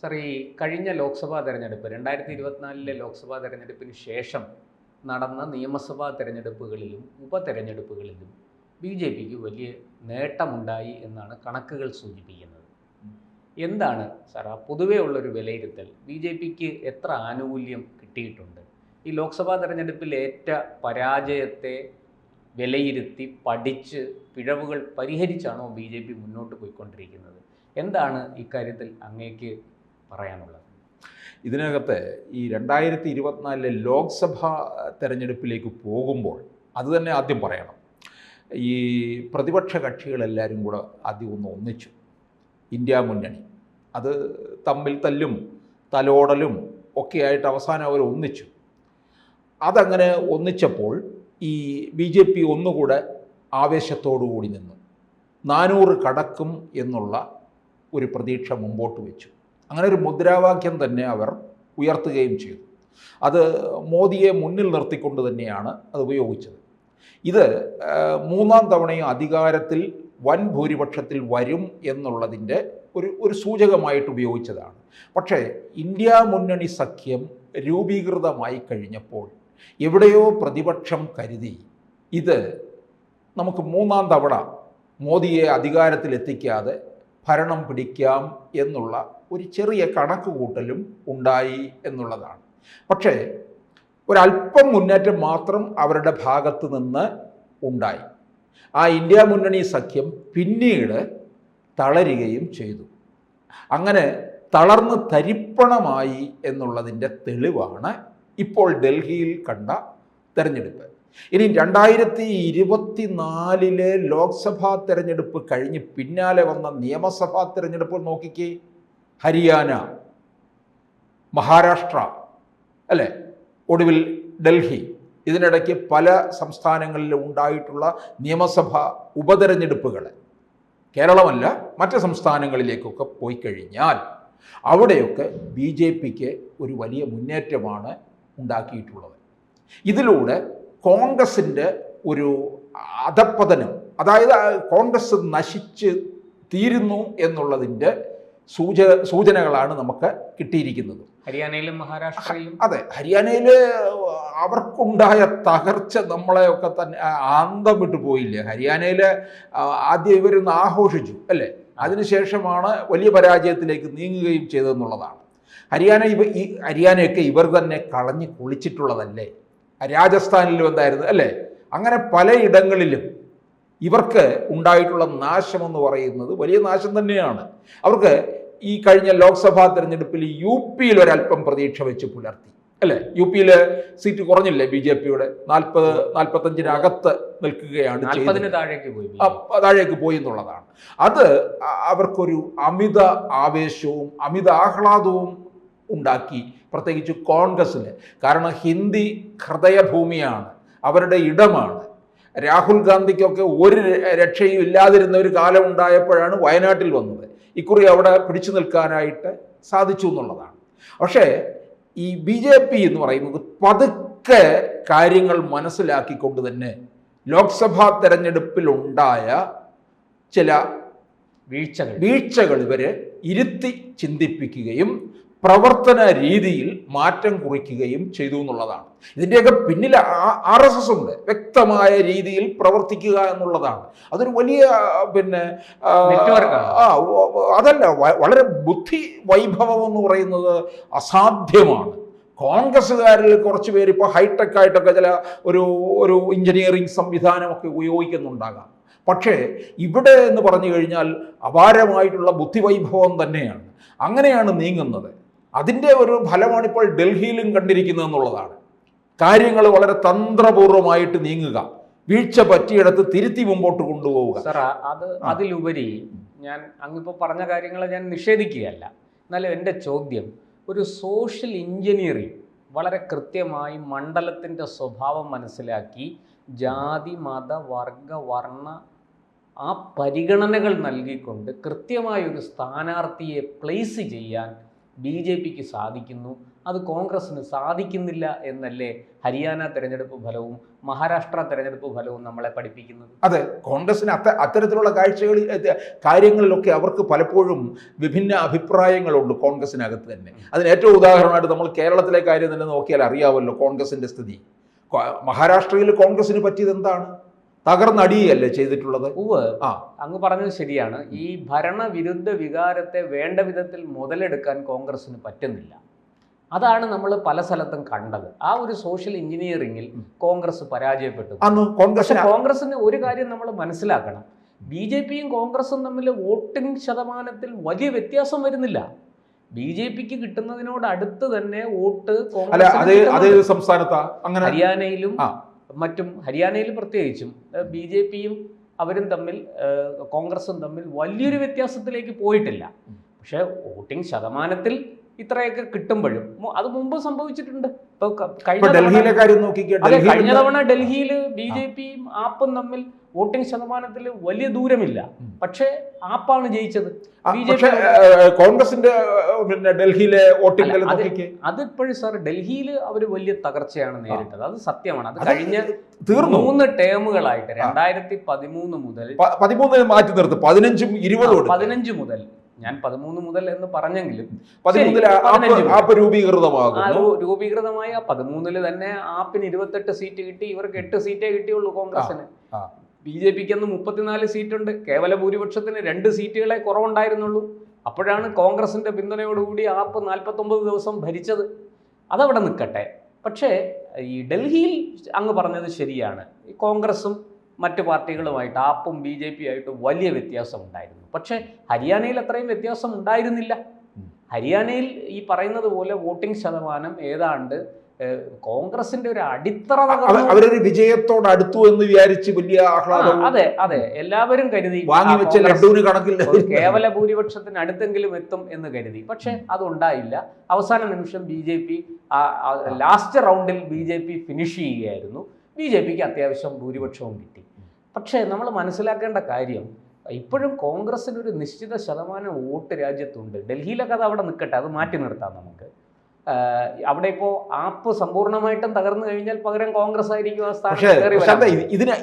Sir, ഈ കഴിഞ്ഞ ലോക്സഭാ തെരഞ്ഞെടുപ്പ് 2024 ലോക്സഭാ തെരഞ്ഞെടുപ്പിന് ശേഷം നടന്ന നിയമസഭാ തെരഞ്ഞെടുപ്പുകളിലും ഉപതെരഞ്ഞെടുപ്പുകളിലും ബി ജെ പിക്ക് വലിയ നേട്ടമുണ്ടായി എന്നാണ് കണക്കുകൾ സൂചിപ്പിക്കുന്നത്. എന്താണ് സാർ ആ പൊതുവേ ഉള്ളൊരു വിലയിരുത്തൽ? ബി ജെ പിക്ക് എത്ര ആനുകൂല്യം കിട്ടിയിട്ടുണ്ട്? ഈ ലോക്സഭാ തെരഞ്ഞെടുപ്പിൽ ഏറ്റ പരാജയത്തെ വിലയിരുത്തി പഠിച്ച് പിഴവുകൾ പരിഹരിച്ചാണോ ബി ജെ പി മുന്നോട്ട് പോയിക്കൊണ്ടിരിക്കുന്നത്? എന്താണ് ഇക്കാര്യത്തിൽ അങ്ങേക്ക് പറയാനുള്ളത്? ഇതിനകത്ത് ഈ 2024 ലോക്സഭാ തെരഞ്ഞെടുപ്പിലേക്ക് പോകുമ്പോൾ അത് തന്നെ ആദ്യം പറയണം. ഈ പ്രതിപക്ഷ കക്ഷികളെല്ലാവരും കൂടെ ആദ്യം ഒന്നിച്ചു. ഇന്ത്യ മുന്നണി അത് തമ്മിൽ തല്ലും തലോടലും ഒക്കെ ആയിട്ട് അവസാനം അവർ ഒന്നിച്ചു. അതങ്ങനെ ഒന്നിച്ചപ്പോൾ ഈ ബി ജെ പി ഒന്നുകൂടെ ആവേശത്തോടു കൂടി നിന്നു. 400 കടക്കും എന്നുള്ള ഒരു പ്രതീക്ഷ മുമ്പോട്ട് വെച്ചു. അങ്ങനെ ഒരു മുദ്രാവാക്യം തന്നെ അവർ ഉയർത്തുകയും ചെയ്തു. അത് മോദിയെ മുന്നിൽ നിർത്തിക്കൊണ്ട് തന്നെയാണ് അത് ഉപയോഗിച്ചത്. ഇത് 3ാം തവണയും അധികാരത്തിൽ വൻ ഭൂരിപക്ഷത്തിൽ വരും എന്നുള്ളതിൻ്റെ ഒരു സൂചകമായിട്ട് ഉപയോഗിച്ചതാണ്. പക്ഷേ ഇന്ത്യ മുന്നണി സഖ്യം രൂപീകൃതമായി കഴിഞ്ഞപ്പോൾ എവിടെയോ പ്രതിപക്ഷം കരുതി ഇത് നമുക്ക് 3ാം തവണ മോദിയെ അധികാരത്തിലെത്തിക്കാതെ ഭരണം പിടിക്കാം എന്നുള്ള ഒരു ചെറിയ കണക്കുകൂട്ടലും ഉണ്ടായി എന്നുള്ളതാണ്. പക്ഷേ ഒരല്പം മുന്നേറ്റം മാത്രം അവരുടെ ഭാഗത്ത് നിന്ന് ഉണ്ടായി. ആ ഇന്ത്യ മുന്നണി സഖ്യം പിന്നീട് തളരുകയും ചെയ്തു. അങ്ങനെ തളർന്ന് തരിപ്പണമായി എന്നുള്ളതിൻ്റെ തെളിവാണ് ഇപ്പോൾ ഡൽഹിയിൽ കണ്ട തെരഞ്ഞെടുപ്പ്. ഇനി 2024 ലോക്സഭാ തെരഞ്ഞെടുപ്പ് കഴിഞ്ഞ് പിന്നാലെ വന്ന നിയമസഭാ തെരഞ്ഞെടുപ്പ് നോക്കിക്കേ. ഹരിയാന, മഹാരാഷ്ട്ര, അല്ലേ, ഒടുവിൽ ഡൽഹി, ഇതിനിടയ്ക്ക് പല സംസ്ഥാനങ്ങളിലും ഉണ്ടായിട്ടുള്ള നിയമസഭാ ഉപതെരഞ്ഞെടുപ്പുകൾ, കേരളമല്ല മറ്റ് സംസ്ഥാനങ്ങളിലേക്കൊക്കെ പോയി കഴിഞ്ഞാൽ അവിടെയൊക്കെ ബി ജെ പിക്ക് ഒരു വലിയ മുന്നേറ്റമാണ് ഉണ്ടാക്കിയിട്ടുള്ളത്. ഇതിലൂടെ കോൺഗ്രസിൻ്റെ ഒരു അധപ്പതനം, അതായത് കോൺഗ്രസ് നശിച്ച് തീരുന്നു എന്നുള്ളതിൻ്റെ സൂചനകളാണ് നമുക്ക് കിട്ടിയിരിക്കുന്നത്. ഹരിയാനയിലും മഹാരാഷ്ട്രയിലും. അതെ, ഹരിയാനയിൽ അവർക്കുണ്ടായ തകർച്ച നമ്മളെയൊക്കെ തന്നെ ആന്തം വിട്ടു പോയില്ലേ. ഹരിയാനയിൽ ആദ്യം ഇവരൊന്ന് ആഘോഷിച്ചു, അല്ലേ, അതിനുശേഷമാണ് വലിയ പരാജയത്തിലേക്ക് നീങ്ങുകയും ചെയ്തതെന്നുള്ളതാണ്. ഹരിയാനയൊക്കെ ഇവർ തന്നെ കളഞ്ഞ് കുളിച്ചിട്ടുള്ളതല്ലേ. രാജസ്ഥാനിലും എന്തായിരുന്നു, അല്ലേ. അങ്ങനെ പലയിടങ്ങളിലും ഇവർക്ക് ഉണ്ടായിട്ടുള്ള നാശമെന്ന് പറയുന്നത് വലിയ നാശം തന്നെയാണ്. അവർക്ക് ഈ കഴിഞ്ഞ ലോക്സഭാ തെരഞ്ഞെടുപ്പിൽ യു പിയിൽ ഒരല്പം പ്രതീക്ഷ വെച്ച് പുലർത്തി, അല്ലേ. യു പിയിൽ സീറ്റ് കുറഞ്ഞില്ലേ ബി ജെ പിയുടെ, 40-45 നിൽക്കുകയാണ്, താഴേക്ക് പോയി എന്നുള്ളതാണ്. അത് അവർക്കൊരു അമിത ആവേശവും അമിത ആഹ്ലാദവും ഉണ്ടാക്കി, പ്രത്യേകിച്ച് കോൺഗ്രസ്സിൽ. കാരണം ഹിന്ദി ഹൃദയഭൂമിയാണ്, അവരുടെ ഇടമാണ്. രാഹുൽ ഗാന്ധിക്കൊക്കെ ഒരു രക്ഷയും ഇല്ലാതിരുന്ന ഒരു കാലം ഉണ്ടായപ്പോഴാണ് വയനാട്ടിൽ വന്നത്. ഇക്കുറി അവിടെ പിടിച്ചു നിൽക്കാനായിട്ട് സാധിച്ചു എന്നുള്ളതാണ്. പക്ഷേ ഈ ബി ജെ പി എന്ന് പറയുന്നത് പതുക്കെ കാര്യങ്ങൾ മനസ്സിലാക്കിക്കൊണ്ട് തന്നെ ലോക്സഭാ തെരഞ്ഞെടുപ്പിലുണ്ടായ ചില വീഴ്ചകൾ ഇവരെ ഇരുത്തി ചിന്തിപ്പിക്കുകയും പ്രവർത്തന രീതിയിൽ മാറ്റം കുറിക്കുകയും ചെയ്തു എന്നുള്ളതാണ്. ഇതിൻ്റെയൊക്കെ പിന്നിൽ RSS ഉണ്ട്. വ്യക്തമായ രീതിയിൽ പ്രവർത്തിക്കുക എന്നുള്ളതാണ്. അതൊരു വലിയ അതല്ല, വളരെ ബുദ്ധി വൈഭവം എന്ന് പറയുന്നത് അസാധ്യമാണ്. കോൺഗ്രസ്സുകാരിൽ കുറച്ച് പേര് ഇപ്പോൾ ഹൈടെക് ആയിട്ടൊക്കെ ചില ഒരു എഞ്ചിനീയറിംഗ് സംവിധാനമൊക്കെ ഉപയോഗിക്കുന്നുണ്ടാകാം. പക്ഷേ ഇവിടെ എന്ന് പറഞ്ഞു കഴിഞ്ഞാൽ അപാരമായിട്ടുള്ള ബുദ്ധിവൈഭവം തന്നെയാണ്. അങ്ങനെയാണ് നീങ്ങുന്നത്. അതിൻ്റെ ഒരു ഫലമാണ് ഇപ്പോൾ ഡൽഹിയിലും കണ്ടിരിക്കുന്നത് എന്നുള്ളതാണ്. കാര്യങ്ങൾ വളരെ തന്ത്രപൂർവമായിട്ട് നീങ്ങുക, വീഴ്ച പറ്റിയെടുത്ത് തിരുത്തി മുമ്പോട്ട് കൊണ്ടുപോവുക. സാർ, അതിലുപരി ഞാൻ അങ്ങിപ്പോൾ പറഞ്ഞ കാര്യങ്ങളെ ഞാൻ നിഷേധിക്കുകയല്ല. എന്നാലും എൻ്റെ ചോദ്യം, ഒരു സോഷ്യൽ എഞ്ചിനീയറിംഗ് വളരെ കൃത്യമായി മണ്ഡലത്തിൻ്റെ സ്വഭാവം മനസ്സിലാക്കി ജാതി മത വർഗ വർണ്ണ ആ പരിഗണനകൾ നൽകിക്കൊണ്ട് കൃത്യമായൊരു സ്ഥാനാർത്ഥിയെ പ്ലേസ് ചെയ്യാൻ BJPക്ക് സാധിക്കുന്നു, അത് കോൺഗ്രസ്സിന് സാധിക്കുന്നില്ല എന്നല്ലേ ഹരിയാന തെരഞ്ഞെടുപ്പ് ഫലവും മഹാരാഷ്ട്ര തെരഞ്ഞെടുപ്പ് ഫലവും നമ്മളെ പഠിപ്പിക്കുന്നത്? അതെ, കോൺഗ്രസിന് അത്തരത്തിലുള്ള കാര്യങ്ങളിലൊക്കെ അവർക്ക് പലപ്പോഴും വിഭിന്ന അഭിപ്രായങ്ങളുണ്ട് കോൺഗ്രസിനകത്ത് തന്നെ. അതിന് ഏറ്റവും ഉദാഹരണമായിട്ട് നമ്മൾ കേരളത്തിലെ കാര്യം തന്നെ നോക്കിയാൽ അറിയാമല്ലോ കോൺഗ്രസിന്റെ സ്ഥിതി. മഹാരാഷ്ട്രയിൽ കോൺഗ്രസിന് പറ്റിയത് എന്താണ്? തകർന്നടിയല്ലേ ചെയ്തിട്ടുള്ളത്. അങ്ങ് പറഞ്ഞത് ശരിയാണ്. ഈ ഭരണവിരുദ്ധ വികാരത്തെ വേണ്ട വിധത്തിൽ മുതലെടുക്കാൻ കോൺഗ്രസിന് പറ്റുന്നില്ല. അതാണ് നമ്മൾ പല സ്ഥലത്തും കണ്ടത്. ആ ഒരു സോഷ്യൽ എഞ്ചിനീയറിംഗിൽ കോൺഗ്രസ് പരാജയപ്പെട്ടു. കോൺഗ്രസിന് ഒരു കാര്യം നമ്മൾ മനസ്സിലാക്കണം, BJPയും കോൺഗ്രസും തമ്മിൽ വോട്ടിംഗ് ശതമാനത്തിൽ വലിയ വ്യത്യാസം വരുന്നില്ല. BJPക്ക് കിട്ടുന്നതിനോട് അടുത്ത് തന്നെ വോട്ട് ഹരിയാനയിലും മറ്റും, ഹരിയാനയിൽ പ്രത്യേകിച്ചും BJPയും അവരും തമ്മിൽ, കോൺഗ്രസും തമ്മിൽ വലിയൊരു വ്യത്യാസത്തിലേക്ക് പോയിട്ടില്ല. പക്ഷെ വോട്ടിംഗ് ശതമാനത്തിൽ ഇത്രയൊക്കെ കിട്ടുമ്പോഴും അത് മുമ്പ് സംഭവിച്ചിട്ടുണ്ട്. ഇപ്പൊ കഴിഞ്ഞ തവണ ഡൽഹിയിൽ BJPയും ആപ്പും തമ്മിൽ വോട്ടിംഗ് ശതമാനത്തിൽ വലിയ ദൂരമില്ല, പക്ഷേ ആപ്പാണ് ജയിച്ചത്. കോൺഗ്രസിന്റെ ഡൽഹിയിലെ വോട്ടിംഗ് അതിപ്പോഴും സാർ ഡൽഹിയിൽ അവർ വലിയ തകർച്ചയാണ് നേരിട്ടത്, അത് സത്യമാണ്. അത് കഴിഞ്ഞ 3 ടേമുകളായിട്ട് 2013 മുതൽ 13 മാറ്റി നിർത്തും, 15 മുതൽ, ഞാൻ 13 മുതൽ എന്ന് പറഞ്ഞെങ്കിലും രൂപീകൃതമായ 13 തന്നെ ആപ്പിന് 28 സീറ്റ് കിട്ടി. ഇവർക്ക് 8 സീറ്റേ കിട്ടിയുള്ളൂ കോൺഗ്രസിന്. BJPക്ക് അന്ന് 34 സീറ്റുണ്ട്. കേവല ഭൂരിപക്ഷത്തിന് 2 സീറ്റുകളെ കുറവുണ്ടായിരുന്നുള്ളൂ. അപ്പോഴാണ് കോൺഗ്രസിന്റെ പിന്തുണയോടുകൂടി ആപ്പ് 49 ദിവസം ഭരിച്ചത്. അതവിടെ നിൽക്കട്ടെ. പക്ഷേ ഈ ഡൽഹിയിൽ അങ്ങ് പറഞ്ഞത് ശരിയാണ്. ഈ കോൺഗ്രസും മറ്റു പാർട്ടികളുമായിട്ട്, ആപ്പും BJPയുമായിട്ട് വലിയ വ്യത്യാസം ഉണ്ടായിരുന്നു. പക്ഷേ ഹരിയാനയിൽ അത്രയും വ്യത്യാസം ഉണ്ടായിരുന്നില്ല. ഹരിയാനയിൽ ഈ പറയുന്നത് പോലെ വോട്ടിംഗ് ശതമാനം ഏതാണ്ട് കോൺഗ്രസിന്റെ ഒരു അടിത്തറ, അവരൊരു വിജയത്തോട് അടുത്തു എന്ന് വിചാരിച്ച് വലിയ ആഹ്ലാദം, അതെ എല്ലാവരും കരുതി കേവല ഭൂരിപക്ഷത്തിന് അടുത്തെങ്കിലും എത്തും എന്ന് കരുതി. പക്ഷെ അതുണ്ടായില്ല. അവസാന നിമിഷം BJP ലാസ്റ്റ് റൗണ്ടിൽ BJP ഫിനിഷ് ചെയ്യുകയായിരുന്നു. BJPക്ക് അത്യാവശ്യം ഭൂരിപക്ഷവും കിട്ടി. പക്ഷേ നമ്മൾ മനസ്സിലാക്കേണ്ട കാര്യം, ഇപ്പോഴും കോൺഗ്രസിന് ഒരു നിശ്ചിത ശതമാനം വോട്ട് രാജ്യത്തുണ്ട്. ഡൽഹിയിലൊക്കെ അത് അവിടെ നിൽക്കട്ടെ, അത് മാറ്റി നിർത്താം നമുക്ക്. അവിടെ ഇപ്പോൾ ആപ്പ് സമ്പൂർണ്ണമായിട്ടും തകർന്നു കഴിഞ്ഞാൽ പകരം കോൺഗ്രസ് ആയിരിക്കും ആ സ്ഥാനം.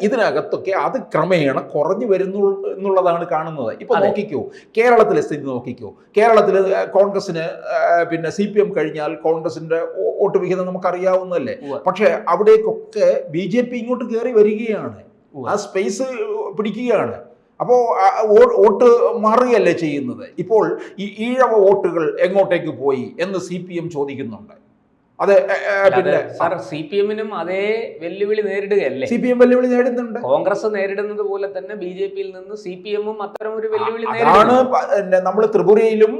ഇതിനകത്തൊക്കെ അത് ക്രമേണ കുറഞ്ഞു വരുന്നു എന്നുള്ളതാണ് കാണുന്നത്. ഇപ്പൊ നോക്കിക്കോ, കേരളത്തിലെ സ്ഥിതി നോക്കിക്കോ. കേരളത്തിൽ കോൺഗ്രസിന് CPM കഴിഞ്ഞാൽ കോൺഗ്രസിന്റെ വോട്ട് വിഹിതം നമുക്കറിയാവുന്നതല്ലേ. പക്ഷെ അവിടേക്കൊക്കെ BJP ഇങ്ങോട്ട് കയറി വരികയാണ്, ആ സ്പേസ് പിടിക്കുകയാണ്. അപ്പോൾ വോട്ട് മാറുകയല്ലേ ചെയ്യുന്നത്. ഇപ്പോൾ ഈ ഈഴവ വോട്ടുകൾ എങ്ങോട്ടേക്ക് പോയി എന്ന് CPM ചോദിക്കുന്നുണ്ട്. അതെ, CPMനും അതേ വെല്ലുവിളി നേരിടുകയല്ലേ. CPM വെല്ലുവിളി നേരിടുന്നുണ്ട്. കോൺഗ്രസ് നേരിടുന്നത് പോലെ തന്നെ BJPയിൽ നിന്ന് CPMും അത്തരം ഒരു വെല്ലുവിളി ആണ് നമ്മൾ ത്രിപുരയിലും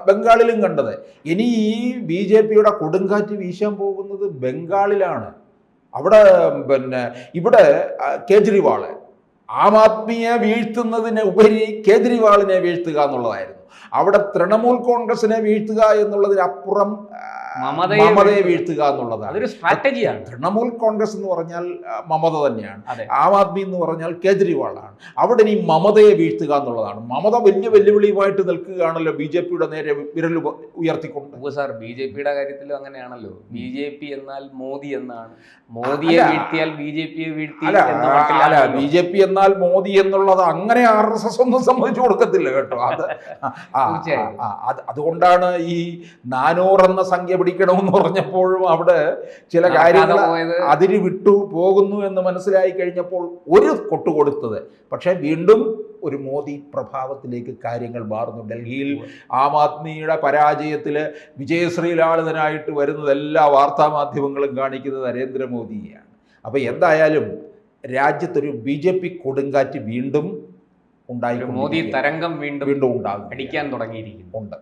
ബംഗാളിലും കണ്ടത്. ഇനി ഈ BJPയുടെ കൊടുങ്കാറ്റ് വീശാൻ പോകുന്നത് ബംഗാളിലാണ്. അവിടെ ഇവിടെ കേജ്രിവാള് ആം ആദ്മിയെ വീഴ്ത്തുന്നതിന് ഉപരി കേജ്രിവാളിനെ വീഴ്ത്തുക എന്നുള്ളതായിരുന്നു. അവിടെ തൃണമൂൽ കോൺഗ്രസിനെ വീഴ്ത്തുക എന്നുള്ളതിനപ്പുറം മമതയെ വീഴ്ത്തുക എന്നുള്ളതാണ്. അതൊരു സ്ട്രാറ്റജിയാണ്. തൃണമൂൽ കോൺഗ്രസ് എന്ന് പറഞ്ഞാൽ മമത തന്നെയാണ്, ആം ആദ്മി എന്ന് പറഞ്ഞാൽ കേജ്രിവാളാണ്. അവിടെ ഇനി മമതയെ വീഴ്ത്തുക എന്നുള്ളതാണ്. മമത വലിയ വെല്ലുവിളിയുമായിട്ട് നിൽക്കുകയാണല്ലോ BJPയുടെ നേരെ വിരൽ ഉയർത്തിക്കൊണ്ട്. സാർ BJPയുടെ കാര്യത്തിലും അങ്ങനെയാണല്ലോ. BJP എന്നാൽ മോദി എന്നാണ്. മോദിയെ വീഴ്ത്തിയാൽ BJPയെ വീഴ്ത്തി. BJP എന്നാൽ മോദി എന്നുള്ളത് അങ്ങനെ RSS ഒന്നും സമ്മതിച്ചു കൊടുക്കത്തില്ല കേട്ടോ. അതുകൊണ്ടാണ് ഈ 400 എന്ന സംഖ്യ പിടിക്കണമെന്ന് പറഞ്ഞപ്പോഴും അവിടെ ചില കാര്യങ്ങൾ അതിര് വിട്ടു പോകുന്നു എന്ന് മനസ്സിലായി കഴിഞ്ഞപ്പോൾ ഒരു കൊട്ടു കൊടുത്തത്. പക്ഷെ വീണ്ടും ഒരു മോദി പ്രഭാവത്തിലേക്ക് കാര്യങ്ങൾ മാറുന്നു. ഡൽഹിയിൽ ആം ആദ്മിയുടെ പരാജയത്തിൽ വിജയശ്രീലാളിതനായിട്ട് വരുന്നത് എല്ലാ വാർത്താമാധ്യമങ്ങളും കാണിക്കുന്നത് നരേന്ദ്രമോദിയെയാണ്. അപ്പോൾ എന്തായാലും രാജ്യത്തൊരു BJP കൊടുങ്കാറ്റ് വീണ്ടും ഉണ്ടായി, മോദി തരംഗം വീണ്ടും ഉണ്ടാകും, അടിക്കാൻ തുടങ്ങിയിരിക്കുന്നു. ഉണ്ട്.